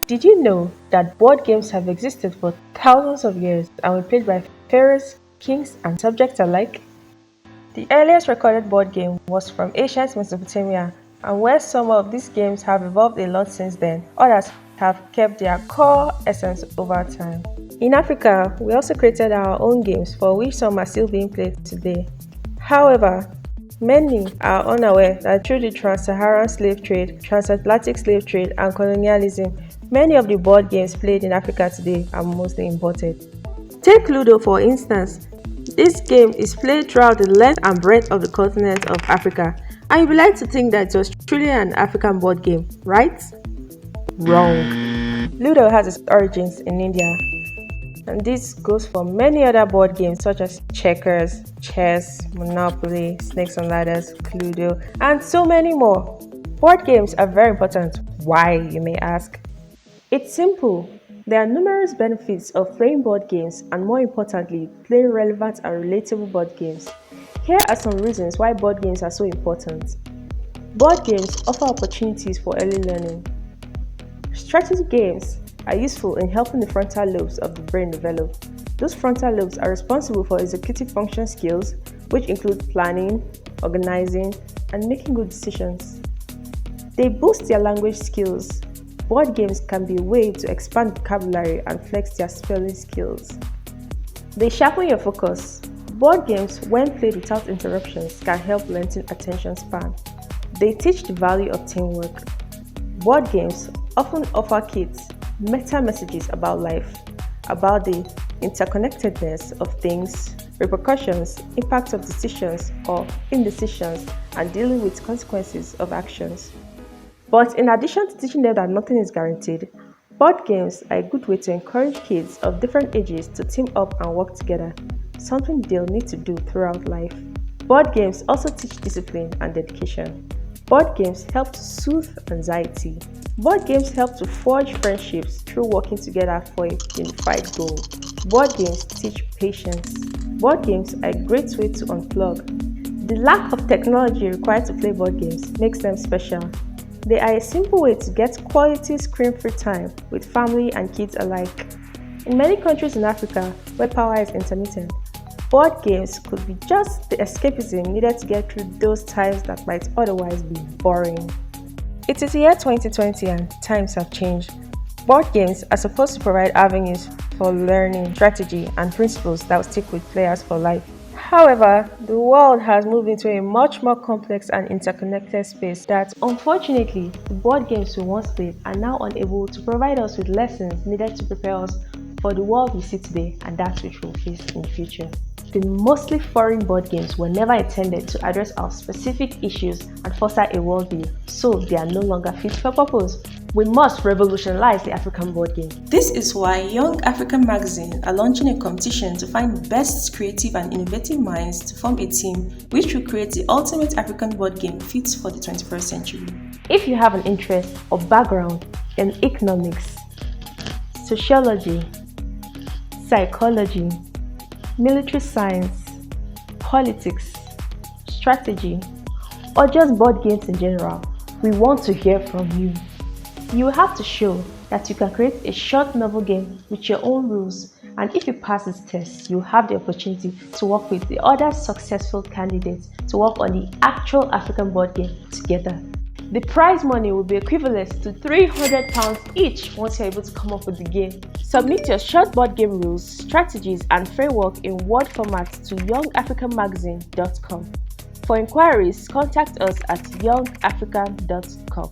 Did you know that board games have existed for thousands of years and were played by pharaohs, kings, and subjects alike? The earliest recorded board game was from ancient Mesopotamia, and where some of these games have evolved a lot since then, others have kept their core essence over time. In Africa, we also created our own games for which some are still being played today. However, many are unaware that through the trans-Saharan slave trade, transatlantic slave trade, and colonialism, many of the board games played in Africa today are mostly imported. Take Ludo for instance. This game is played throughout the length and breadth of the continent of Africa, and you'd be like to think that it was truly an African board game, right? Wrong. Ludo has its origins in India, and this goes for many other board games such as checkers, chess, Monopoly, snakes and ladders, Cluedo, and so many more. Board games are very important. Why, you may ask? It's simple. There are numerous benefits of playing board games and, more importantly, playing relevant and relatable board games. Here are some reasons why board games are so important. Board games offer opportunities for early learning. Strategy games are useful in helping the frontal lobes of the brain develop. Those frontal lobes are responsible for executive function skills, which include planning, organizing, and making good decisions. They boost their language skills. Board games can be a way to expand vocabulary and flex their spelling skills. They sharpen your focus. Board games, when played without interruptions, can help lengthen attention span. They teach the value of teamwork. Board games often offer kids meta messages about life, about the interconnectedness of things, repercussions, impact of decisions or indecisions, and dealing with consequences of actions. But in addition to teaching them that nothing is guaranteed, board games are a good way to encourage kids of different ages to team up and work together, something they'll need to do throughout life. Board games also teach discipline and dedication. Board games help to soothe anxiety. Board games help to forge friendships through working together for a unified goal. Board games teach patience. Board games are a great way to unplug. The lack of technology required to play board games makes them special. They are a simple way to get quality screen-free time with family and kids alike. In many countries in Africa, where power is intermittent, board games could be just the escapism needed to get through those times that might otherwise be boring. It is the year 2020 and times have changed. Board games are supposed to provide avenues for learning strategy and principles that will stick with players for life. However, the world has moved into a much more complex and interconnected space that, unfortunately, the board games we once played are now unable to provide us with lessons needed to prepare us for the world we see today and that which we'll face in the future. The mostly foreign board games were never intended to address our specific issues and foster a worldview, so they are no longer fit for purpose. We must revolutionize the African board game. This is why Young African Magazine are launching a competition to find the best creative and innovative minds to form a team which will create the ultimate African board game fit for the 21st century. If you have an interest or background in economics, sociology, psychology, military science, politics, strategy, or just board games in general, we want to hear from you. You will have to show that you can create a short novel game with your own rules, and if you pass this test, you'll have the opportunity to work with the other successful candidates to work on the actual African board game together. The prize money will be equivalent to £300 each once you're able to come up with the game. Submit your short board game rules, strategies, and framework in Word format to youngafrikanmagazine.com. For inquiries, contact us at youngafrikan.com.